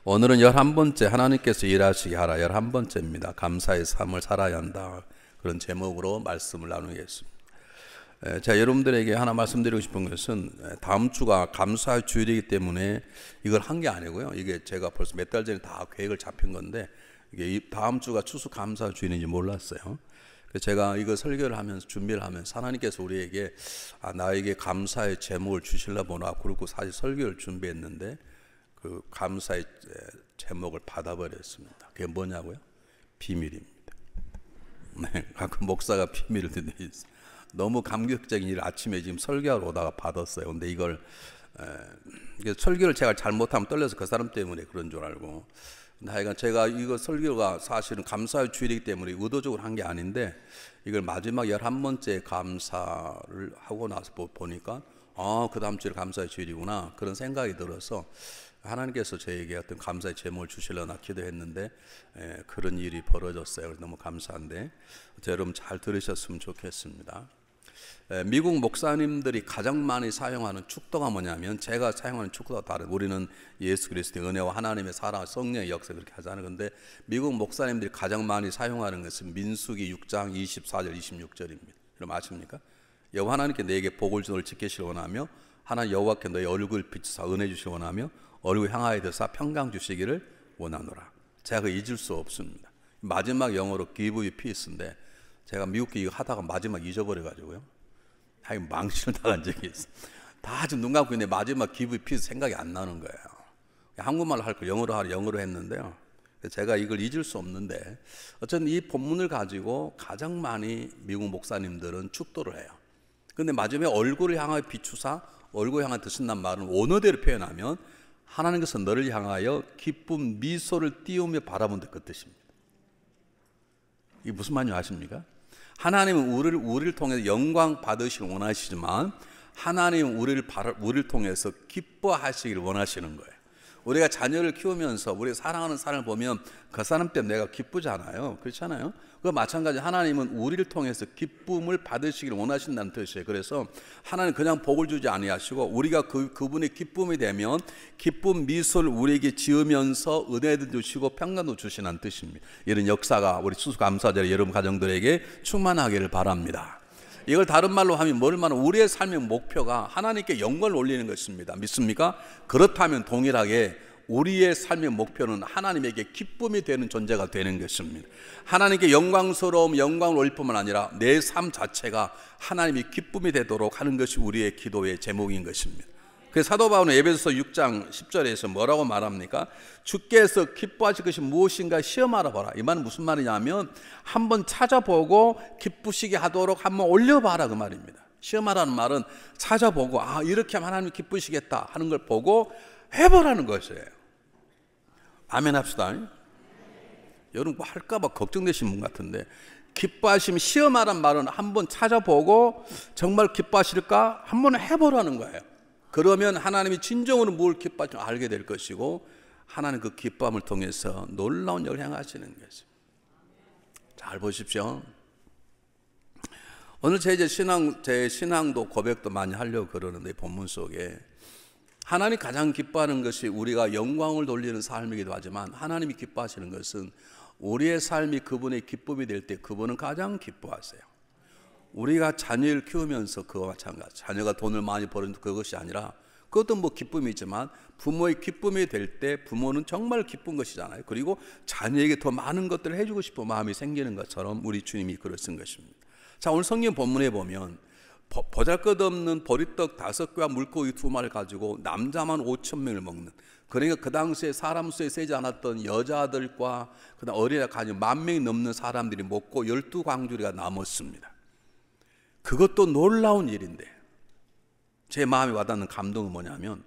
오늘은 11번째 하나님께서 일하시게 하라 11번째입니다. 감사의 삶을 살아야 한다. 그런 제목으로 말씀을 나누겠습니다. 제가 여러분들에게 하나 말씀드리고 싶은 것은 다음 주가 감사의 주일이기 때문에 이걸 한 게 아니고요. 이게 제가 벌써 몇 달 전에 다 계획을 잡힌 건데 이게 다음 주가 추수감사 주일인지 몰랐어요. 그래서 제가 이거 설교를 하면서 준비를 하면서 하나님께서 우리에게 나에게 감사의 제목을 주실라 보나 그러고 사실 설교를 준비했는데 그 감사의 제목을 받아버렸습니다. 그게 뭐냐고요? 비밀입니다. 네, 가끔 목사가 비밀을 듣는 게 있어요. 너무 감격적인 일을 아침에 지금 설교하러 오다가 받았어요. 근데 이걸 설교를 제가 잘못하면 떨려서 그 사람 때문에 그런 줄 알고. 하여간 제가 이거 설교가 사실은 감사의 주일이기 때문에 의도적으로 한 게 아닌데 이걸 마지막 11번째 감사를 하고 나서 보니까 그 다음 주에 감사의 주일이구나 그런 생각이 들어서 하나님께서 저에게 어떤 감사의 제목을 주시려나 기도했는데 그런 일이 벌어졌어요. 너무 감사한데 여러분 잘 들으셨으면 좋겠습니다. 미국 목사님들이 가장 많이 사용하는 축도가 뭐냐면 제가 사용하는 축도가 다른 우리는 예수 그리스도의 은혜와 하나님의 사랑 성령의 역사 그렇게 하잖아요. 그런데 미국 목사님들이 가장 많이 사용하는 것은 민수기 6장 24절 26절입니다. 여러분 아십니까? 여호와 하나님께 내게 복을 너를 지키시길 원하며 하나님 여호와께 너의 얼굴 비추사 은혜 주시길 원하며 얼굴 향하여 드사 평강 주시기를 원하노라. 제가 그 잊을 수 없습니다. 마지막 영어로 give you peace인데 제가 미국기 이거 하다가 마지막 잊어버려 가지고요. 하여간 망신을 당한 적이 있어요. 다 지금 눈 감고 있는데 마지막 give you peace 생각이 안 나는 거예요. 한국말로 할 걸 영어로 했는데요. 제가 이걸 잊을 수 없는데 어쨌든 이 본문을 가지고 가장 많이 미국 목사님들은 축도를 해요. 그런데 마지막에 얼굴을 향하여 비추사 얼굴을 향하여 드신다는 말은 원어대로 표현하면 하나님께서 너를 향하여 기쁨 미소를 띄우며 바라본다 그 뜻입니다. 이게 무슨 말인지 아십니까? 하나님은 우리를 통해서 영광 받으시길 원하시지만 하나님은 우리를 통해서 기뻐하시길 원하시는 거예요. 우리가 자녀를 키우면서 우리 사랑하는 사람을 보면 그 사람 때문에 내가 기쁘잖아요. 그렇잖아요. 그 마찬가지 하나님은 우리를 통해서 기쁨을 받으시길 원하신다는 뜻이에요. 그래서 하나님 그냥 복을 주지 아니하시고 우리가 그분의 기쁨이 되면 기쁨 미소를 우리에게 지으면서 은혜도 주시고 평강도 주시는 뜻입니다. 이런 역사가 우리 추수감사절에 여러분 가정들에게 충만하기를 바랍니다. 이걸 다른 말로 하면 뭘 말하면 우리의 삶의 목표가 하나님께 영광을 올리는 것입니다. 믿습니까? 그렇다면 동일하게 우리의 삶의 목표는 하나님에게 기쁨이 되는 존재가 되는 것입니다. 하나님께 영광을 올릴 뿐만 아니라 내 삶 자체가 하나님이 기쁨이 되도록 하는 것이 우리의 기도의 제목인 것입니다. 그래서 사도 바울은 에베소서 6장 10절에서 뭐라고 말합니까? 주께서 기뻐하실 것이 무엇인가 시험하라 봐라. 이 말은 무슨 말이냐면 한번 찾아보고 기쁘시게 하도록 한번 올려봐라 그 말입니다. 시험하라는 말은 찾아보고 이렇게 하면 하나님 기쁘시겠다 하는 걸 보고 해보라는 것이에요. 아멘 합시다. 여러분 뭐 할까봐 걱정되시는 분 같은데 기뻐하시면 시험하라는 말은 한번 찾아보고 정말 기뻐하실까 한번 해보라는 거예요. 그러면 하나님이 진정으로 뭘 기뻐하시는지 알게 될 것이고 하나님 그 기쁨을 통해서 놀라운 일을 행하시는 것입니다. 잘 보십시오. 오늘 제 신앙도 고백도 많이 하려고 그러는데 본문 속에 하나님 가장 기뻐하는 것이 우리가 영광을 돌리는 삶이기도 하지만 하나님이 기뻐하시는 것은 우리의 삶이 그분의 기쁨이 될 때 그분은 가장 기뻐하세요. 우리가 자녀를 키우면서 그와 마찬가지 자녀가 돈을 많이 버는 그것이 아니라 그것도 뭐 기쁨이지만 부모의 기쁨이 될 때 부모는 정말 기쁜 것이잖아요. 그리고 자녀에게 더 많은 것들을 해주고 싶은 마음이 생기는 것처럼 우리 주님이 그러신 것입니다. 자, 오늘 성경 본문에 보면 보잘것없는 보리떡 5개와 물고기 2마리를 가지고 남자만 5,000명을 먹는 그러니까 그 당시에 사람 수에 세지 않았던 여자들과 그다음 어린아이가 가지고 10,000명이 넘는 사람들이 먹고 12광주리가 남았습니다. 그것도 놀라운 일인데 제 마음에 와닿는 감동은 뭐냐면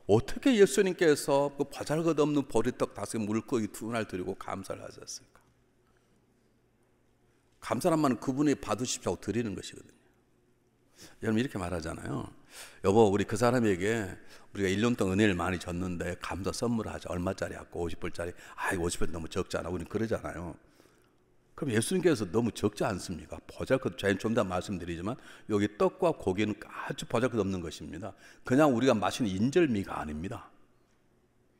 어떻게 예수님께서 그 보잘것없는 보리떡 5개 물고기 2마리를 드리고 감사를 하셨을까? 감사란 말은 그분이 받으십시오 드리는 것이거든요. 여러분 이렇게 말하잖아요. 여보 우리 그 사람에게 우리가 1년 동안 은혜를 많이 줬는데 감사 선물을 하자. 얼마짜리 하고 50불짜리 50불 너무 적잖아. 우리는 그러잖아요. 그럼 예수님께서 너무 적지 않습니까? 보잘것 제가 좀 더 말씀드리지만 여기 떡과 고기는 아주 보잘것 없는 것입니다. 그냥 우리가 마시는 인절미가 아닙니다.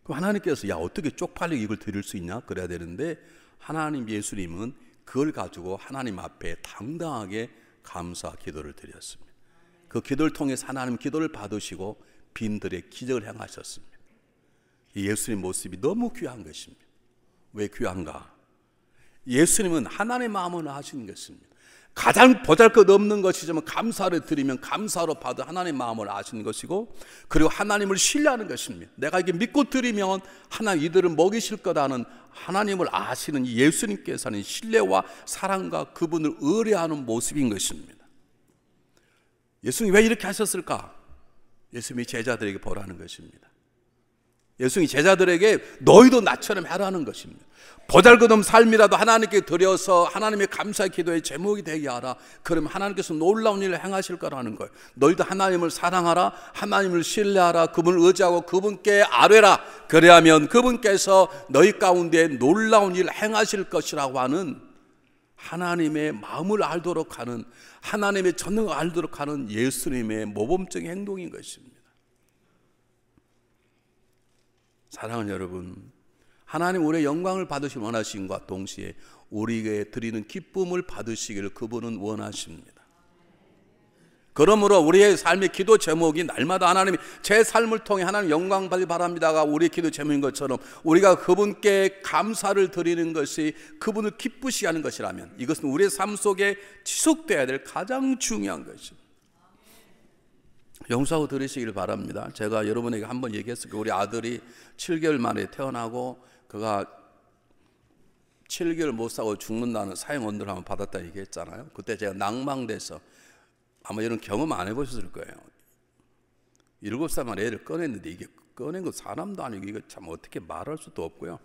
그럼 하나님께서 야 어떻게 쪽팔리게 이걸 드릴 수 있냐 그래야 되는데 하나님 예수님은 그걸 가지고 하나님 앞에 당당하게 감사 기도를 드렸습니다. 그 기도를 통해서 하나님 기도를 받으시고 빈들의 기적을 행하셨습니다. 이 예수님 모습이 너무 귀한 것입니다. 왜 귀한가? 예수님은 하나님의 마음을 아시는 것입니다. 가장 보잘것없는 것이지만 감사를 드리면 감사로 받은 하나님의 마음을 아시는 것이고, 그리고 하나님을 신뢰하는 것입니다. 내가 이게 믿고 드리면 하나님 이들을 먹이실 거라는 하나님을 아시는 이 예수님께서는 신뢰와 사랑과 그분을 의뢰하는 모습인 것입니다. 예수님이 왜 이렇게 하셨을까? 예수님이 제자들에게 보라는 것입니다. 예수님이 제자들에게 너희도 나처럼 하라는 것입니다. 보잘것없는 삶이라도 하나님께 드려서 하나님의 감사의 기도의 제목이 되게 하라. 그러면 하나님께서 놀라운 일을 행하실 거라는 거예요. 너희도 하나님을 사랑하라, 하나님을 신뢰하라, 그분을 의지하고 그분께 아뢰라. 그래야면 그분께서 너희 가운데 놀라운 일을 행하실 것이라고 하는 하나님의 마음을 알도록 하는, 하나님의 전능을 알도록 하는 예수님의 모범적인 행동인 것입니다. 사랑하는 여러분, 하나님 우리의 영광을 받으시길 원하심과 동시에 우리에게 드리는 기쁨을 받으시기를 그분은 원하십니다. 그러므로 우리의 삶의 기도 제목이 날마다 하나님이 제 삶을 통해 하나님 영광 받기 바랍니다가 우리의 기도 제목인 것처럼 우리가 그분께 감사를 드리는 것이 그분을 기쁘시게 하는 것이라면 이것은 우리의 삶 속에 지속돼야 될 가장 중요한 것입니다. 용서하고 들으시길 바랍니다. 제가 여러분에게 한번 얘기했을 거예요. 우리 아들이 7개월 만에 태어나고 그가 7개월 못 사고 죽는다는 사형언도를 한번 받았다 얘기했잖아요. 그때 제가 낭망돼서, 아마 이런 경험 안 해보셨을 거예요. 7살만 애를 꺼냈는데 이게 꺼낸 거 사람도 아니고 이거 참 어떻게 말할 수도 없고요.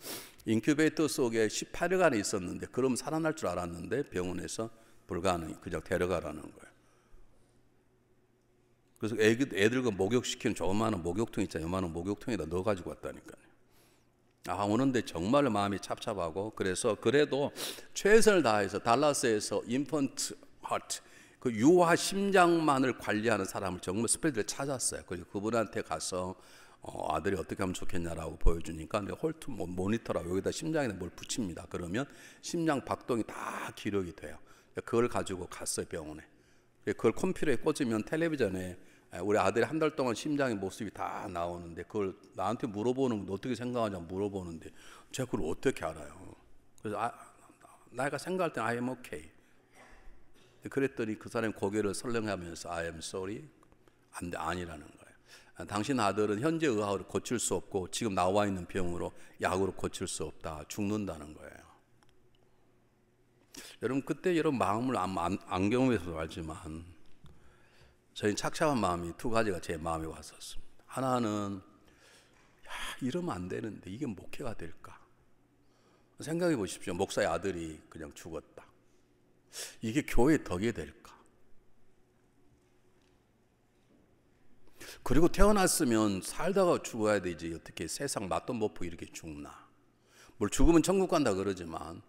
인큐베이터 속에 18일간에 있었는데 그럼 살아날 줄 알았는데 병원에서 불가능, 그냥 데려가라는 거예요. 그래서 애들과 목욕시키는 조그마한 목욕통 있잖아요. 요만한 목욕통에다 넣어가지고 왔다니까요. 아, 오는데 정말 마음이 찹찹하고, 그래서 그래도 최선을 다해서 달라스에서 인펀트 하트, 그 유아 심장만을 관리하는 사람을 정말 스페셜을 찾았어요. 그래서 그분한테 가서 아들이 어떻게 하면 좋겠냐라고 보여주니까 홀트 모니터라고 여기다 심장에 뭘 붙입니다. 그러면 심장 박동이 다 기록이 돼요. 그걸 가지고 갔어요, 병원에. 그걸 컴퓨터에 꽂으면 텔레비전에 우리 아들이 한 달 동안 심장의 모습이 다 나오는데, 그걸 나한테 물어보는 거 어떻게 생각하냐 물어보는데 제가 그걸 어떻게 알아요? 그래서 내가 생각할 때는 I am okay. 그랬더니 그 사람이 고개를 설렁하면서 I am sorry. 아니라는 거예요. 당신 아들은 현재 의학으로 고칠 수 없고 지금 나와 있는 병으로 약으로 고칠 수 없다. 죽는다는 거예요. 여러분, 그때 여러분 마음을 안 경험해서 알지만 저희 착잡한 마음이 두 가지가 제 마음에 왔었습니다. 하나는 이러면 안 되는데 이게 목회가 될까? 생각해 보십시오. 목사의 아들이 그냥 죽었다. 이게 교회의 덕이 될까? 그리고 태어났으면 살다가 죽어야 되지 어떻게 세상 맛도 못 보고 이렇게 죽나? 뭘 죽으면 천국 간다 그러지만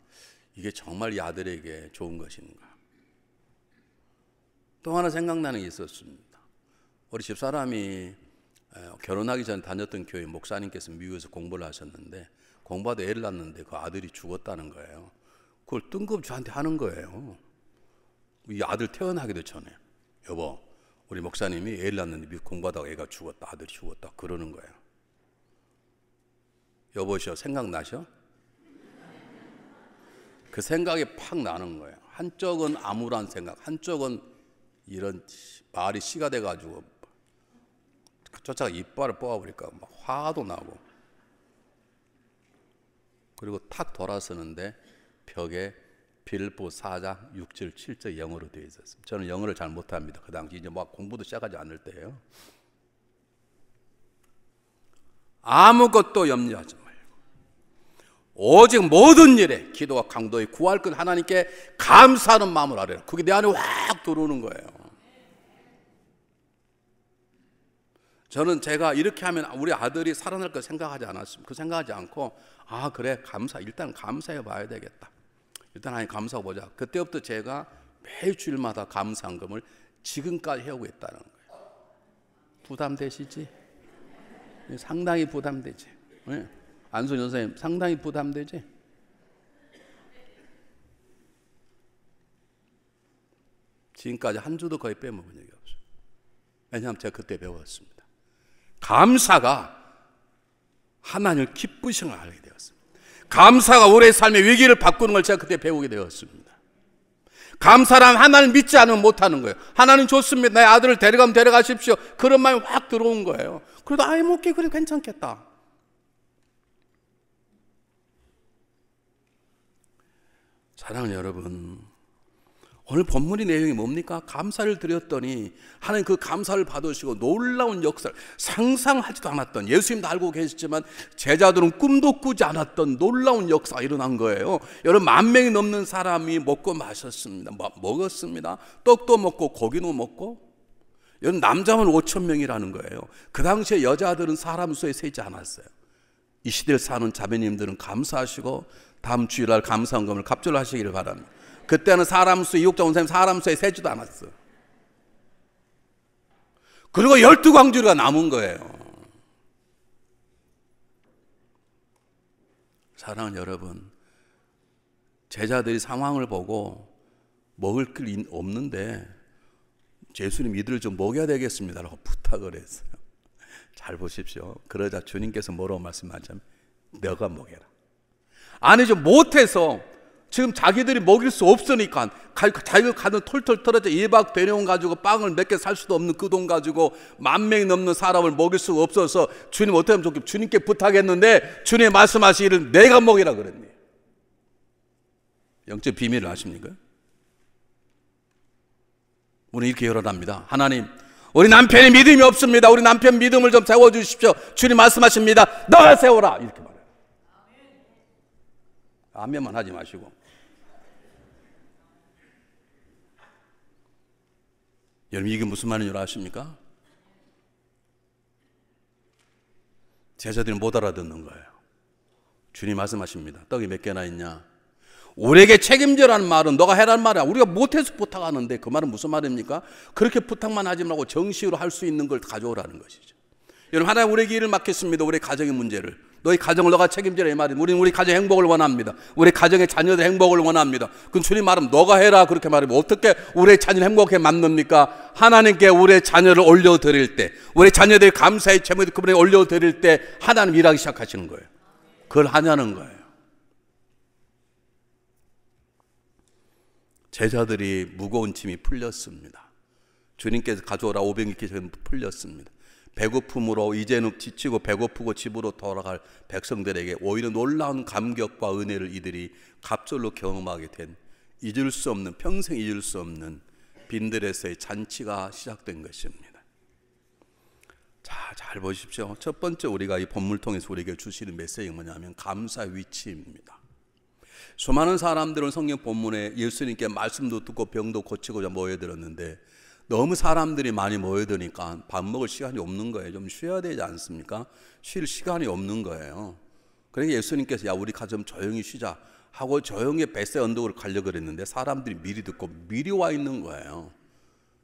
이게 정말 이 아들에게 좋은 것인가? 또 하나 생각나는 게 있었습니다. 우리 집사람이 결혼하기 전에 다녔던 교회 목사님께서 미국에서 공부를 하셨는데 공부하다 애를 낳았는데 그 아들이 죽었다는 거예요. 그걸 뜬금없이 저한테 하는 거예요. 이 아들 태어나기도 전에 여보, 우리 목사님이 애를 낳았는데 미국 공부하다가 애가 죽었다, 아들이 죽었다 그러는 거예요. 여보시오, 생각나셔? 그 생각이 팍 나는 거예요. 한쪽은 암울한 생각, 한쪽은 이런 말이 씨가 돼가지고 쫓아가 이빨을 뽑아버릴까 막 화도 나고, 그리고 탁 돌아서는데 벽에 빌보 4장 6절 7절 영어로 되어 있었습니다. 저는 영어를 잘 못합니다. 그 당시 이제 막 공부도 시작하지 않을 때예요. 아무것도 염려하지 말고 오직 모든 일에 기도와 강도의 구할 것 하나님께 감사하는 마음을 아뢰라. 그게 내 안에 확 들어오는 거예요. 저는 제가 이렇게 하면 우리 아들이 살아날 거 생각하지 않았습니다. 그 생각하지 않고 그래 일단 감사해 봐야 되겠다. 일단 하나님 감사하고 보자. 그때부터 제가 매일 주일마다 감사한금을 지금까지 해오고 있다는 거예요. 부담되시지? 상당히 부담되지. 네. 안순 선생님 상당히 부담되지? 지금까지 한 주도 거의 빼먹은 적이 없어요. 왜냐하면 제가 그때 배웠습니다. 감사가 하나님을 기쁘시는 걸 알게 되었습니다. 감사가 우리의 삶의 위기를 바꾸는 걸 제가 그때 배우게 되었습니다. 감사란 하나님 믿지 않으면 못하는 거예요. 하나님 좋습니다. 내 아들을 데려가면 데려가십시오. 그런 마음이 확 들어온 거예요. 그래도 아이 먹기 그래 괜찮겠다. 사랑하는 여러분, 오늘 본문의 내용이 뭡니까? 감사를 드렸더니 하나님 그 감사를 받으시고 놀라운 역사를 상상하지도 않았던, 예수님도 알고 계시지만 제자들은 꿈도 꾸지 않았던 놀라운 역사가 일어난 거예요. 여러분, 10,000명이 넘는 사람이 먹고 마셨습니다. 먹었습니다. 떡도 먹고 고기도 먹고. 여러분, 남자만 5,000명이라는 거예요. 그 당시에 여자들은 사람 수에 세지 않았어요. 이 시대를 사는 자매님들은 감사하시고 다음 주일날 감사헌금을 갑절로 하시기를 바랍니다. 그때는 사람 수, 이육자 원사님 사람 수에 세지도 않았어. 그리고 12광주리가 남은 거예요. 사랑하는 여러분, 제자들이 상황을 보고 먹을 길 없는데 예수님 이들을 좀 먹여야 되겠습니다라고 부탁을 했어요. 잘 보십시오. 그러자 주님께서 뭐라고 말씀하시냐면 너가 먹여라. 아니죠, 못해서 지금 자기들이 먹일 수 없으니까 자기가 가는 털털 털어져 1박 되려온 가지고 빵을 몇 개 살 수도 없는 그 돈 가지고 10,000명이 넘는 사람을 먹일 수가 없어서 주님 어떻게 하면 좋겠어요? 주님께 부탁했는데 주님이 말씀하시기를 내가 먹이라 그랬네. 영적 비밀을 아십니까? 우리 이렇게 열어랍니다. 하나님, 우리 남편이 믿음이 없습니다. 우리 남편 믿음을 좀 세워주십시오. 주님 말씀하십니다. 너가 세워라. 이렇게 말해요. 아멘만 하지 마시고. 여러분, 이게 무슨 말인 줄 아십니까? 제자들이 못 알아듣는 거예요. 주님 말씀하십니다. 떡이 몇 개나 있냐? 우리에게 책임져라는 말은 너가 해라는 말이야. 우리가 못해서 부탁하는데 그 말은 무슨 말입니까? 그렇게 부탁만 하지 말고 정식으로 할 수 있는 걸 가져오라는 것이죠. 여러분, 하나님 우리에게 일을 맡겼습니다. 우리 가정의 문제를. 너희 가정을 너가 책임져라 이 말이에요. 우리는 우리 가정의 행복을 원합니다. 우리 가정의 자녀들 행복을 원합니다. 그럼 주님 말은 너가 해라 그렇게 말하면 어떻게 우리의 자녀를 행복하게 만듭니까? 하나님께 우리의 자녀를 올려드릴 때, 우리 자녀들이 감사의 제물을 그분에게 올려드릴 때 하나님 일하기 시작하시는 거예요. 그걸 하냐는 거예요. 제자들이 무거운 짐이 풀렸습니다. 주님께서 가져오라 500리터 풀렸습니다. 배고픔으로 이제는 지치고 배고프고 집으로 돌아갈 백성들에게 오히려 놀라운 감격과 은혜를 이들이 갑절로 경험하게 된, 잊을 수 없는, 평생 잊을 수 없는 빈들에서의 잔치가 시작된 것입니다. 자, 잘 보십시오. 첫 번째 우리가 이 본문을 통해서 우리에게 주시는 메시지가 뭐냐면 감사의 위치입니다. 수많은 사람들은 성경 본문에 예수님께 말씀도 듣고 병도 고치고자 모여들었는데 너무 사람들이 많이 모여드니까 밥 먹을 시간이 없는 거예요. 좀 쉬어야 되지 않습니까? 쉴 시간이 없는 거예요. 그러니까 예수님께서 야, 우리 가좀 조용히 쉬자 하고 조용히 벳세 언덕으로 가려고 그랬는데 사람들이 미리 듣고 미리 와 있는 거예요.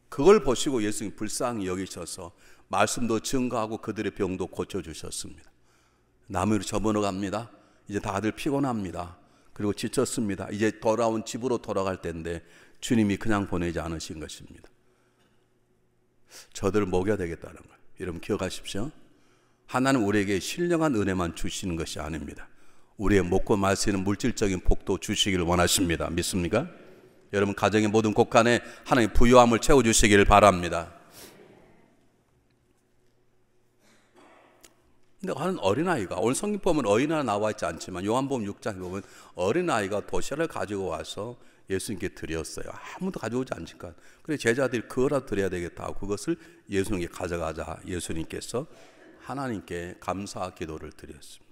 그걸 보시고 예수님이 불쌍히 여기셔서 말씀도 증거하고 그들의 병도 고쳐주셨습니다. 나무로 접어넣어 갑니다. 이제 다들 피곤합니다. 그리고 지쳤습니다. 이제 돌아온 집으로 돌아갈 때인데 주님이 그냥 보내지 않으신 것입니다. 저들을 먹여야 되겠다는 거예요. 여러분 기억하십시오. 하나는 우리에게 신령한 은혜만 주시는 것이 아닙니다. 우리의 먹고 말 수 있는 물질적인 복도 주시기를 원하십니다. 믿습니까? 여러분 가정의 모든 곳간에 하나님의 부요함을 채워주시기를 바랍니다. 근데 하는 어린아이가, 오늘 성경 보면 어린아이 나와 있지 않지만 요한복음 6장에 보면 어린아이가 도시락을 가지고 와서 예수님께 드렸어요. 아무도 가져오지 않으니까. 그래서 제자들이 그거라도 드려야 되겠다 하고 그것을 예수님께 가져가자 예수님께서 하나님께 감사 기도를 드렸습니다.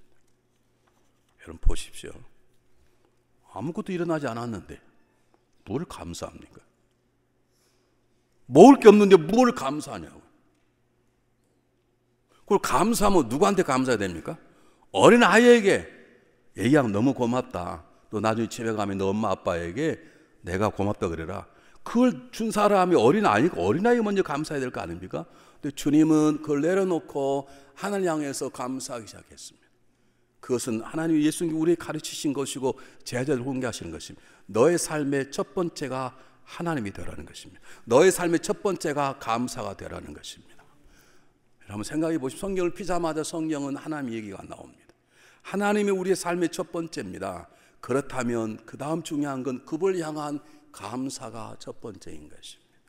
여러분 보십시오. 아무것도 일어나지 않았는데 뭘 감사합니까? 먹을 게 없는데 뭘 감사하냐고. 그걸 감사하면 누구한테 감사해야 됩니까? 어린아이에게 얘야 너무 고맙다. 너 나중에 집에 가면 너 엄마 아빠에게 내가 고맙다 그래라. 그걸 준 사람이 어린아이니까 어린아이가 먼저 감사해야 될 거 아닙니까? 근데 주님은 그걸 내려놓고 하나님 향해서 감사하기 시작했습니다. 그것은 하나님 예수님이 우리에게 가르치신 것이고 제자들 공개하시는 것입니다. 너의 삶의 첫 번째가 하나님이 되라는 것입니다. 너의 삶의 첫 번째가 감사가 되라는 것입니다. 한번 생각해 보시면 성경을 피자마자 성경은 하나님 얘기가 나옵니다. 하나님이 우리의 삶의 첫 번째입니다. 그렇다면 그 다음 중요한 건 그분을 향한 감사가 첫 번째인 것입니다.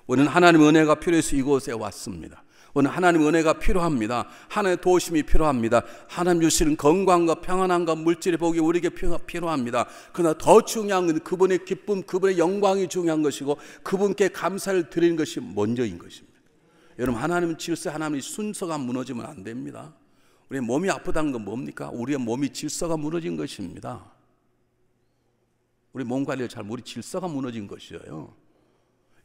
우리는 하나님의 은혜가 필요해서 이곳에 왔습니다. 오늘 하나님의 은혜가 필요합니다. 하나님의 도우심이 필요합니다. 하나님 주시는 건강과 평안함과 물질의 복이 우리에게 필요합니다. 그러나 더 중요한 건 그분의 기쁨, 그분의 영광이 중요한 것이고 그분께 감사를 드리는 것이 먼저인 것입니다. 여러분, 하나님은 질서, 하나님의 순서가 무너지면 안 됩니다. 우리의 몸이 아프다는 건 뭡니까? 우리의 몸이 질서가 무너진 것입니다. 우리 몸 관리를 잘못하면 우리 질서가 무너진 것이에요.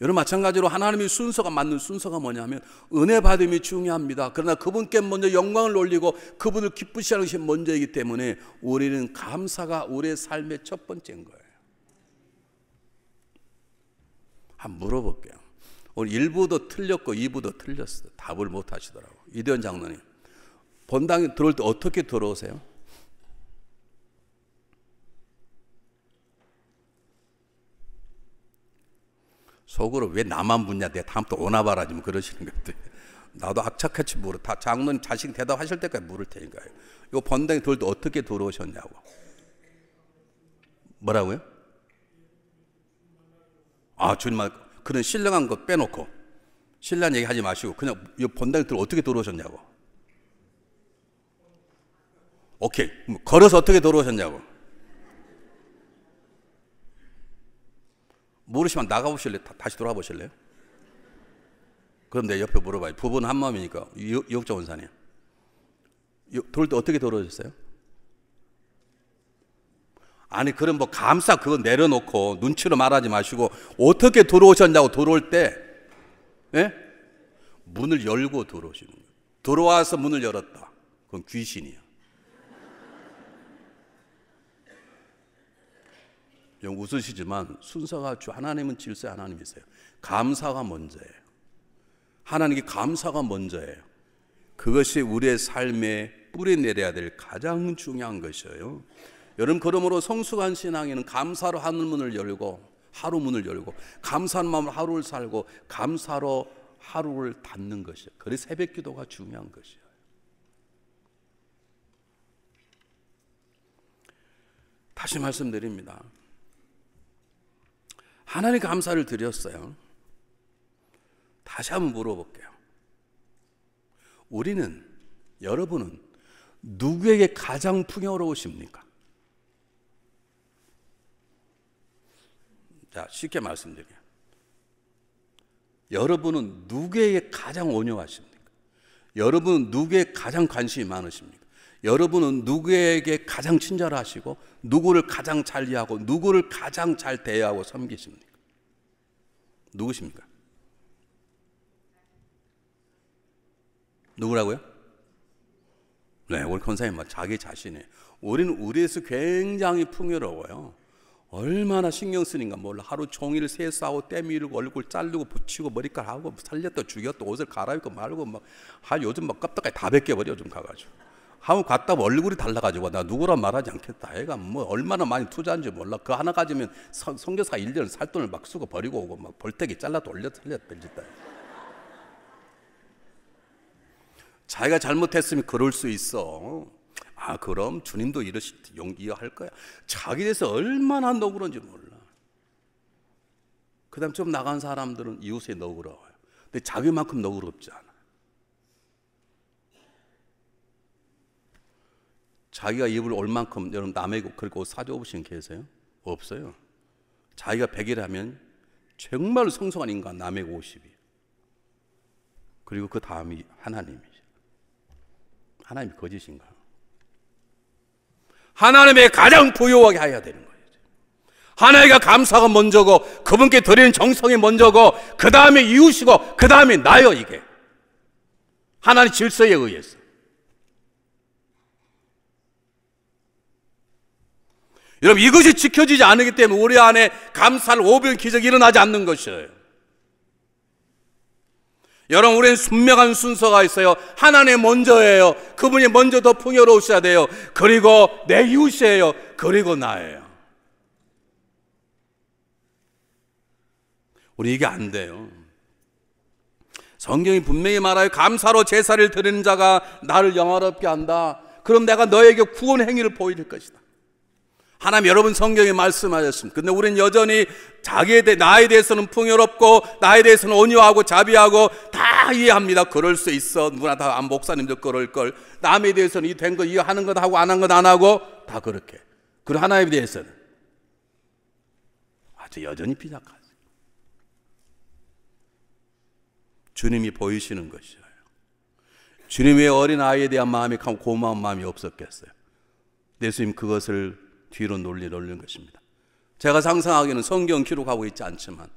여러분, 마찬가지로 하나님의 순서가 맞는 순서가 뭐냐면 은혜 받음이 중요합니다. 그러나 그분께 먼저 영광을 올리고 그분을 기쁘시게 하는 것이 먼저이기 때문에 우리는 감사가 우리의 삶의 첫 번째인 거예요. 한번 물어볼게요. 오늘 1부도 틀렸고 2부도 틀렸어요. 답을 못 하시더라고요. 이대현 장로님, 본당에 들어올 때 어떻게 들어오세요? 속으로 왜 나만 묻냐, 내 다음부터 오나봐라 좀 그러시는 것들. 나도 악착같이 물어. 다 장로님 자식 대답하실 때까지 물을 테니까요. 이거 본당에 들어올 때 어떻게 들어오셨냐고. 뭐라고요? 아, 주님만 그런 신령한 거 빼놓고 신령한 얘기 하지 마시고 그냥 이 본당에 어떻게 들어오셨냐고. 오케이. 걸어서 어떻게 들어오셨냐고. 모르시면 나가보실래요? 다시 돌아보실래요? 그럼 내 옆에 물어봐요. 부부는 한 마음이니까. 이옥정 원사님, 들어올 때 어떻게 들어오셨어요? 아니, 그럼 뭐 감사 그거 내려놓고 눈치로 말하지 마시고 어떻게 들어오셨냐고. 들어올 때 예? 문을 열고 들어오시는 거예요. 들어와서 문을 열었다, 그건 귀신이야. 좀 웃으시지만 순서가 하나님은 질서, 하나님이세요. 감사가 먼저예요. 하나님께 감사가 먼저예요. 그것이 우리의 삶에 뿌리내려야 될 가장 중요한 것이에요. 여러분, 그러므로 성숙한 신앙에는 감사로 하늘 문을 열고 하루 문을 열고 감사한 마음으로 하루를 살고 감사로 하루를 닫는 것이에요. 그래서 새벽 기도가 중요한 것이에요. 다시 말씀드립니다. 하나님 감사를 드렸어요. 다시 한번 물어볼게요. 우리는, 여러분은 누구에게 가장 풍요로우십니까? 자, 쉽게 말씀드려요. 여러분은 누구에게 가장 온유하십니까? 여러분은 누구에게 가장 관심이 많으십니까? 여러분은 누구에게 가장 친절하시고 누구를 가장 잘 이해하고 누구를 가장 잘 대하고 섬기십니까? 누구십니까? 누구라고요? 네, 우리 권사님 자기 자신이에요. 우리는 우리에서 굉장히 풍요로워요. 얼마나 신경 쓰는가 몰라. 하루 종일 세수하고 때 밀고 얼굴 자르고 붙이고 머리카락 하고 살렸다 죽였다 옷을 갈아입고 말고 막 요즘 막 껍데기 다 벗겨버려. 좀 가가지고 한번 갔다 얼굴이 달라가지고 나 누구라 말하지 않겠다. 애가 뭐 얼마나 많이 투자한지 몰라. 그거 하나 가지면 선교사 1년 살 돈을 막 쓰고 버리고 오고 막 벌떼기 잘라도 올려 뺄짓다. 자기가 잘못했으면 그럴 수 있어. 아, 그럼 주님도 이러실 때 용기할 거야. 자기 대해서 얼마나 너그러운지 몰라. 그 다음 좀 나간 사람들은 이웃에 너그러워요. 근데 자기만큼 너그럽지 않아. 자기가 입을 올 만큼 여러분 남의 그렇게 옷 사줘보신 계세요? 없어요. 자기가 100이라면 정말 성성한 인간 남의 50이에요. 그리고 그 다음이 하나님이죠. 하나님이 거짓인가? 하나님의 가장 부유하게 해야 되는 거예요. 하나님과 감사가 먼저고 그분께 드리는 정성이 먼저고 그 다음에 이웃이고 그 다음에 나요. 이게 하나님 질서에 의해서. 여러분, 이것이 지켜지지 않기 때문에 우리 안에 감사를 오병 기적이 일어나지 않는 것이에요. 여러분, 우리는 분명한 순서가 있어요. 하나님 먼저예요. 그분이 먼저 더 풍요로우셔야 돼요. 그리고 내 이웃이에요. 그리고 나예요. 우리 이게 안 돼요. 성경이 분명히 말하여 감사로 제사를 드리는 자가 나를 영화롭게 한다. 그럼 내가 너에게 구원 행위를 보일 것이다. 하나님, 여러분 성경에 말씀하셨습니다. 근데 우리는 여전히 나에 대해서는 풍요롭고 나에 대해서는 온유하고 자비하고 다 이해합니다. 그럴 수 있어. 누구나 다 목사님들 그럴 걸. 남에 대해서는 이 된 거 이거 하는 것 하고 안 한 것 안 하고 다 그렇게. 그리고 하나님에 대해서는 아주 여전히 빈약하죠. 주님이 보이시는 것이에요. 주님의 어린아이에 대한 마음이 고마운 마음이 없었겠어요. 예수님 그것을 뒤로 놀리는 것입니다. 제가 상상하기에는 성경 기록하고 있지 않지만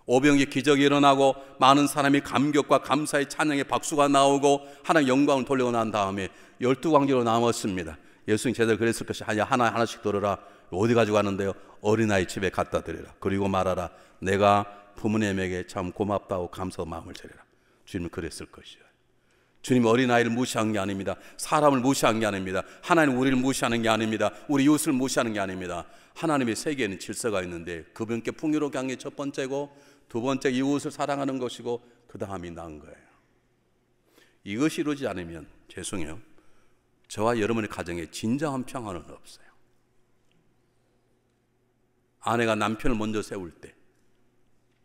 오병이의 기적이 일어나고 많은 사람이 감격과 감사의 찬양의 박수가 나오고 하나님 영광을 돌리고 난 다음에 12광지로 남았습니다. 예수님 제대로 그랬을 것이 하나씩 들어라. 어디 가지고 가는데요? 어린아이 집에 갖다 드리라. 그리고 말하라. 내가 부모님에게 참 고맙다고 감사 마음을 드리라. 주님은 그랬을 것이에요. 주님 어린아이를 무시한 게 아닙니다. 사람을 무시한 게 아닙니다. 하나님 우리를 무시하는 게 아닙니다. 우리 이웃을 무시하는 게 아닙니다. 하나님의 세계에는 질서가 있는데 그분께 풍요롭게 한 게 첫 번째고, 두 번째 이웃을 사랑하는 것이고, 그 다음이 나은 거예요. 이것이 이루어지지 않으면 죄송해요, 저와 여러분의 가정에 진정한 평화는 없어요. 아내가 남편을 먼저 세울 때,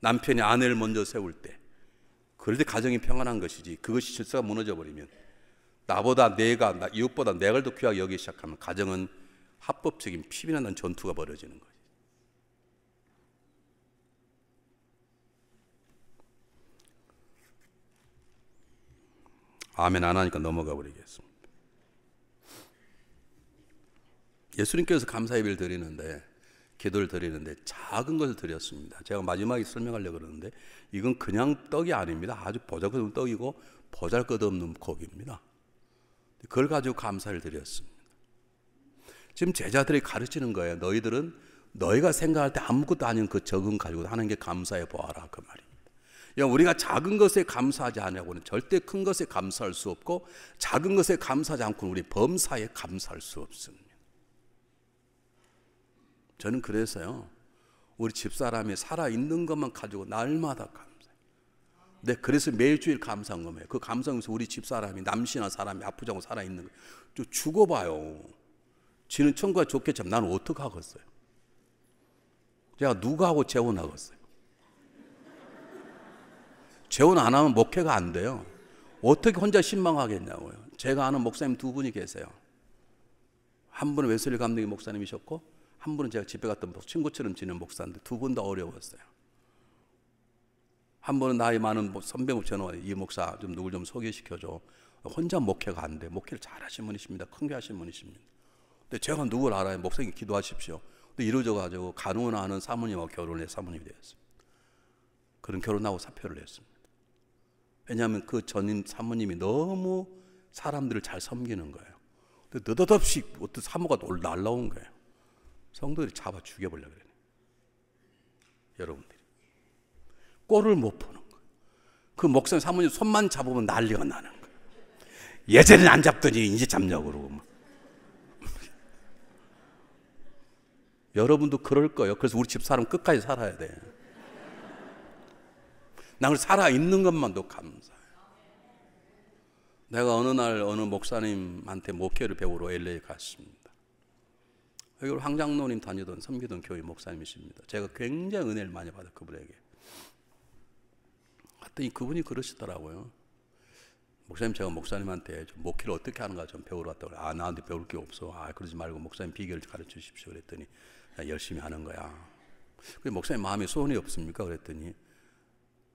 남편이 아내를 먼저 세울 때, 그럴 때 가정이 평안한 것이지, 그것이 질서가 무너져 버리면, 이웃보다 내가 더 귀하게 여기기 시작하면 가정은 합법적인 피비난한 전투가 벌어지는 거예요. 아멘 안 하니까 넘어가 버리겠습니다. 예수님께서 감사 예배를 드리는데, 기도를 드리는데 작은 것을 드렸습니다. 제가 마지막에 설명하려고 그러는데 이건 그냥 떡이 아닙니다. 아주 보잘것없는 떡이고 보잘것없는 고기입니다. 그걸 가지고 감사를 드렸습니다. 지금 제자들이 가르치는 거예요. 너희들은 너희가 생각할 때 아무것도 아닌 그 적은 가지고 하는 게 감사해 보아라, 그 말입니다. 우리가 작은 것에 감사하지 않으고는 절대 큰 것에 감사할 수 없고, 작은 것에 감사하지 않고는 우리 범사에 감사할 수 없습니다. 저는 그래서요, 우리 집사람이 살아있는 것만 가지고 날마다 감사해요. 네, 그래서 매일주일 감사한 거예요. 그 감사하면서 우리 집사람이, 남신한 사람이 아프지 않고 살아있는 거 좀 죽어봐요. 지는 천국에 좋겠지만 나는 어떡하겠어요? 제가 누구하고 재혼하겠어요? 재혼 안 하면 목회가 안 돼요. 어떻게 혼자 신망하겠냐고요. 제가 아는 목사님 두 분이 계세요. 한 분은 웨슬리 감독의 목사님이셨고, 한 분은 제가 집에 갔던 친구처럼 지낸 목사인데 두 분 다 어려웠어요. 한 분은 나이 많은 선배 목사는 이 목사 좀 누굴 좀 소개시켜줘. 혼자 목회가 안 돼. 목회를 잘하신 분이십니다. 큰 게 하신 분이십니다. 근데 제가 누굴 알아요? 목사님 기도하십시오. 근데 이루어져가지고 간호나 하는 사모님하고 결혼해 사모님이 되었습니다. 그런 결혼하고 사표를 냈습니다. 왜냐하면 그 전인 사모님이 너무 사람들을 잘 섬기는 거예요. 근데 느닷없이 어떤 사모가 날라온 거예요. 성도들이 잡아 죽여보려고 그래요. 여러분들이 꼴을 못 보는 거예요. 그 목사님 사모님 손만 잡으면 난리가 나는 거예요. 예전에는 안 잡더니 이제 잡냐고 그러고. 여러분도 그럴 거예요. 그래서 우리 집사람 끝까지 살아야 돼. 나는 살아있는 것만도 감사해요. 내가 어느 날 어느 목사님한테 목회를 배우러 LA에 갔습니다. 여기 황장로님 다니던 섬기던 교회 목사님이십니다. 제가 굉장히 은혜를 많이 받아 그분에게. 하여튼 그분이 그러시더라고요. 목사님, 제가 목사님한테 좀 목회를 어떻게 하는가 좀 배우러 왔다고. 아, 나한테 배울 게 없어. 아, 그러지 말고 목사님 비결을 가르쳐 주십시오. 그랬더니 열심히 하는 거야. 그래, 목사님 마음에 소원이 없습니까? 그랬더니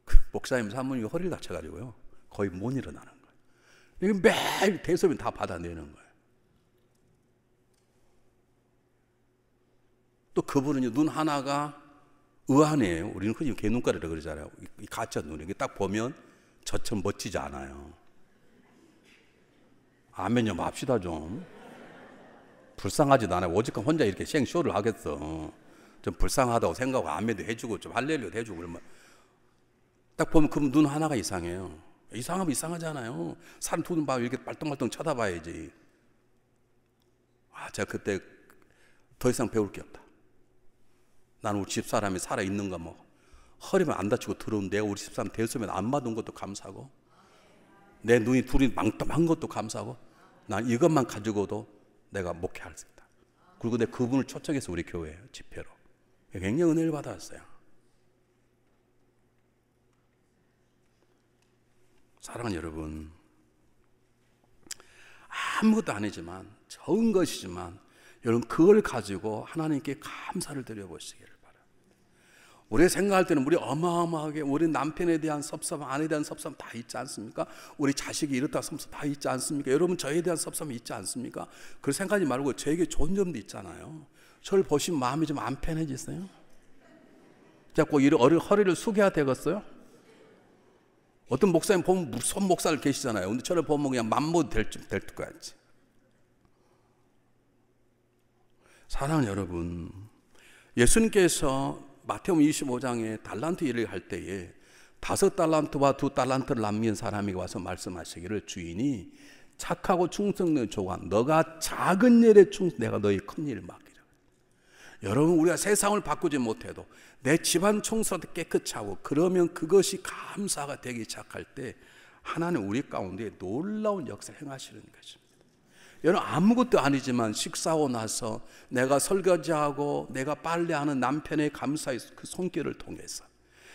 그 목사님 사모님이 허리를 다쳐가지고요, 거의 못 일어나는 거예요. 이게 매일 대소변 다 받아내는 거예요. 또 그분은 눈 하나가 의아해요. 우리는 흔히 개눈가리라 그러잖아요. 이 가짜 눈, 이게 딱 보면 저처럼 멋지지 않아요. 아멘 좀 합시다 좀. 불쌍하지도 않아요. 오직한 혼자 이렇게 쇼를 하겠어. 좀 불쌍하다고 생각하고 아멘도 해주고 좀 할렐루야도 해주고 그러면 딱 보면 그 눈 하나가 이상해요. 이상하면 이상하잖아요. 사람 두 눈 봐 이렇게 말똥말똥 쳐다봐야지. 제가 그때 더 이상 배울 게 없다. 나는 우리 집사람이 살아있는가 뭐 허리만 안 다치고 들어온 내가 우리 집사람 대소면 안 맞은 것도 감사하고 내 눈이 둘이 망떠한 것도 감사하고 난 이것만 가지고도 내가 목회할 수 있다. 그리고 내가 그분을 초청해서 우리 교회 집회로 굉장히 은혜를 받았어요. 사랑하는 여러분, 아무것도 아니지만 적은 것이지만 여러분 그걸 가지고 하나님께 감사를 드려보시기를 바랍니다. 우리가 생각할 때는 우리 어마어마하게 우리 남편에 대한 섭섭, 아내에 대한 섭섭 다 있지 않습니까? 우리 자식이 이렇다 섭섭 다 있지 않습니까? 여러분 저에 대한 섭섭이 있지 않습니까? 그걸 생각하지 말고 저에게 좋은 점도 있잖아요. 저를 보시면 마음이 좀 안 편해지세요? 자꾸 허리를 숙여야 되겠어요? 어떤 목사님 보면 손 목사를 계시잖아요. 근데 저를 보면 그냥 맘못 될 것 같지. 사랑하는 여러분, 예수님께서 마태복음 25장에 달란트 일을 할 때에 5달란트와 2달란트를 남긴 사람이 와서 말씀하시기를 주인이 착하고 충성된 종아 너가 작은 일에 내가 너희 큰 일을 맡기라. 여러분 우리가 세상을 바꾸지 못해도 내 집안 청소도 깨끗이 하고 그러면 그것이 감사가 되기 시작할 때 하나님 우리 가운데 놀라운 역사를 행하시는 것입니다. 여러분 아무것도 아니지만 식사하고 나서 내가 설거지하고 내가 빨래하는 남편의 감사의 그 손길을 통해서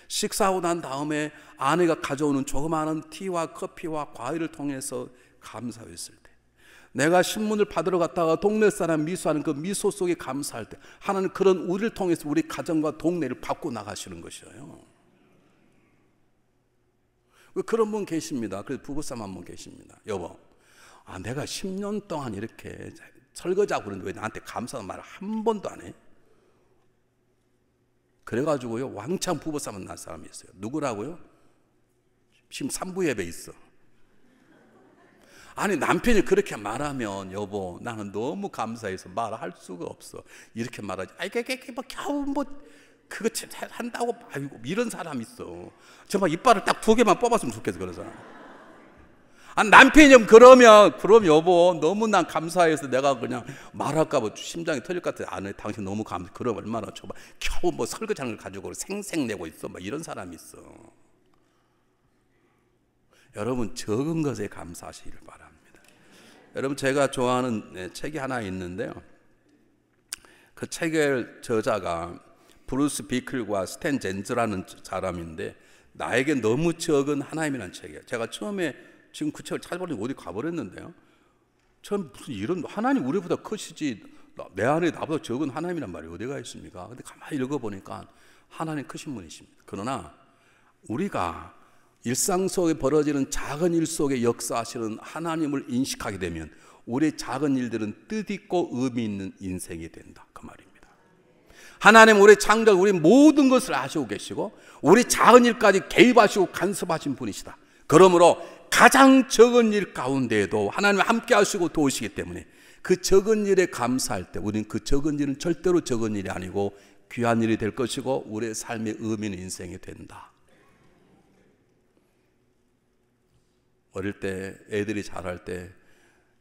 식사하고 난 다음에 아내가 가져오는 조그마한 티와 커피와 과일을 통해서 감사했을 때 내가 신문을 받으러 갔다가 동네 사람 미소하는 그 미소 속에 감사할 때 하나님 그런 우리를 통해서 우리 가정과 동네를 바꿔 나가시는 것이에요. 그런 분 계십니다. 그래서 부부싸움 한 분 계십니다. 여보, 내가 10년 동안 이렇게 설거지하고 그러는데 왜 나한테 감사하는 말을 한 번도 안 해? 그래가지고요 왕창 부부싸움 난 사람이 있어요. 누구라고요? 지금 3부 예배 있어. 아니 남편이 그렇게 말하면 여보 나는 너무 감사해서 말할 수가 없어. 이렇게 말하지. 뭐 겨우 뭐 그거 한다고 아이고 이런 사람 있어. 정말 이빨을 딱 2개만 뽑았으면 좋겠어 그런 사람. 남편이 좀 그럼 여보 너무 난 감사해서 내가 그냥 말할까 봐 심장이 터질 것 같아. 안 해. 당신 너무 그럼 얼마나 줘봐. 겨우 뭐 설거지하는 걸 가지고 생색내고 있어. 막 이런 사람이 있어. 여러분 적은 것에 감사하시기를 바랍니다. 여러분 제가 좋아하는 책이 하나 있는데요. 그 책의 저자가 브루스 비클과 스탠 젠즈라는 사람인데 나에게 너무 적은 하나님이라는 책이에요. 제가 처음에 지금 그 책을 찾아보려고 어디 가버렸는데요. 처음 무슨 이런 하나님 우리보다 크시지 내 안에 나보다 적은 하나님이란 말이 어디가 있습니까? 근데 가만히 읽어보니까 하나님 크신 분이십니다. 그러나 우리가 일상 속에 벌어지는 작은 일 속에 역사하시는 하나님을 인식하게 되면 우리의 작은 일들은 뜻있고 의미 있는 인생이 된다 그 말입니다. 하나님 우리 창조 우리 모든 것을 아시고 계시고 우리 작은 일까지 개입하시고 간섭하신 분이시다. 그러므로 가장 적은 일 가운데에도 하나님 함께 하시고 도우시기 때문에 그 적은 일에 감사할 때 우리는 그 적은 일은 절대로 적은 일이 아니고 귀한 일이 될 것이고 우리의 삶의 의미 있는 인생이 된다. 어릴 때 애들이 자랄 때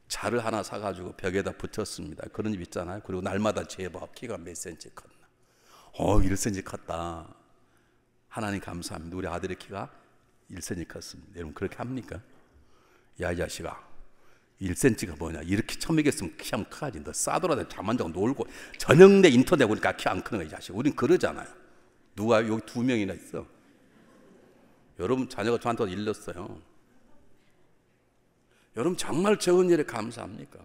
자를 하나 사가지고 벽에다 붙였습니다. 그런 집 있잖아요. 그리고 날마다 재봐. 키가 몇 센치 컸나. 1cm 컸다. 하나님 감사합니다. 우리 아들의 키가 1cm 컸습니다. 여러분 그렇게 합니까? 야 이 자식아 1cm가 뭐냐. 이렇게 처음 얘기했으면 키 안 커야지. 너 싸돌아다니고 잠 안 자고 놀고 저녁 내 인터넷 보니까 키 안 크는 거야 이 자식. 우린 그러잖아요. 누가 여기 2명이나 있어. 여러분 자녀가 저한테 일렀어요. 여러분 정말 적은 일에 감사합니까?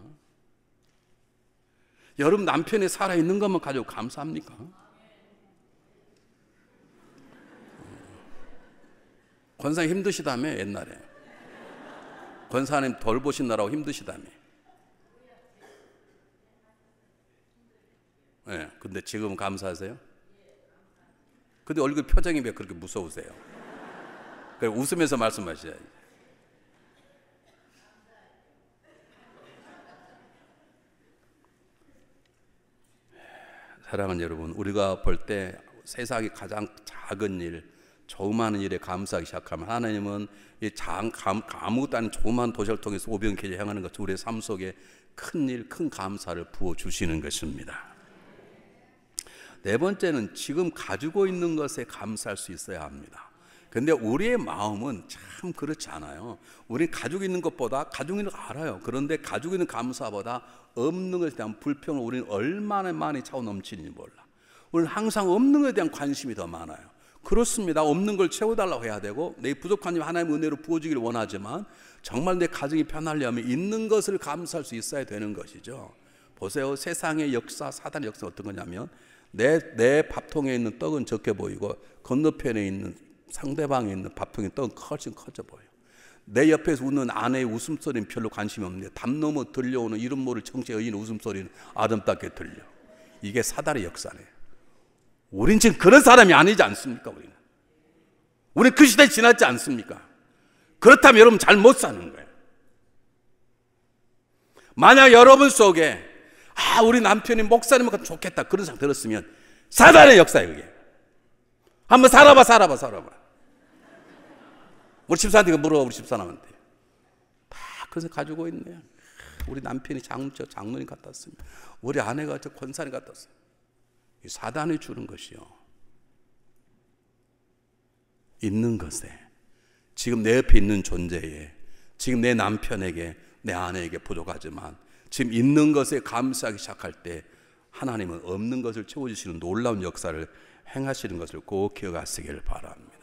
여러분 남편이 살아있는 것만 가지고 감사합니까? 권사님 힘드시다며 옛날에 권사님 돌보시느라고 힘드시다며. 네, 근데 지금은 감사하세요? 근데 얼굴 표정이 왜 그렇게 무서우세요? 그래, 웃으면서 말씀하셔야지. 사랑하는 여러분, 우리가 볼 때 세상의 가장 작은 일, 조그마한 일에 감사하기 시작하면 하나님은 이 아무것도 아닌 조그마한 도시를 통해서 오병케에 향하는 것, 우리의 삶 속에 큰 일, 큰 감사를 부어주시는 것입니다. 네 번째는 지금 가지고 있는 것에 감사할 수 있어야 합니다. 근데 우리의 마음은 참 그렇지 않아요. 우리는 가지고 있는 것보다 가지고 있는 거 알아요. 그런데 가지고 있는 감사보다 없는 것에 대한 불평을 우리는 얼마나 많이 차고 넘치는지 몰라. 우리는 항상 없는 것에 대한 관심이 더 많아요. 그렇습니다. 없는 걸 채워달라고 해야 되고 내 부족한 일 하나님의 은혜로 부어주기를 원하지만 정말 내 가정이 편하려면 있는 것을 감사할 수 있어야 되는 것이죠. 보세요. 세상의 역사, 사단의 역사가 어떤 거냐면 내 밥통에 있는 떡은 적게 보이고 건너편에 있는 상대방에 있는 밥통에 떡은 훨씬 커져 보여요. 내 옆에서 웃는 아내의 웃음소리는 별로 관심이 없는데 담 넘어 들려오는 이름 모를 정체 여인의 웃음소리는 아름답게 들려. 이게 사단의 역사네. 우린 지금 그런 사람이 아니지 않습니까? 우리는 그 시대에 지났지 않습니까? 그렇다면 여러분 잘 못 사는 거예요. 만약 여러분 속에 우리 남편이 목사님 같으면 좋겠다 그런 생각 들었으면 사단의 역사예요. 그게 한번 살아봐. 우리 집사한테 물어봐. 우리 집사람한테 다 그래서 가지고 있네요. 우리 남편이 장로님 같았습니다. 우리 아내가 저 권사님 같았어요. 사단이 주는 것이요. 있는 것에, 지금 내 옆에 있는 존재에, 지금 내 남편에게, 내 아내에게 부족하지만 지금 있는 것에 감사하기 시작할 때 하나님은 없는 것을 채워주시는 놀라운 역사를 행하시는 것을 꼭 기억하시기를 바랍니다.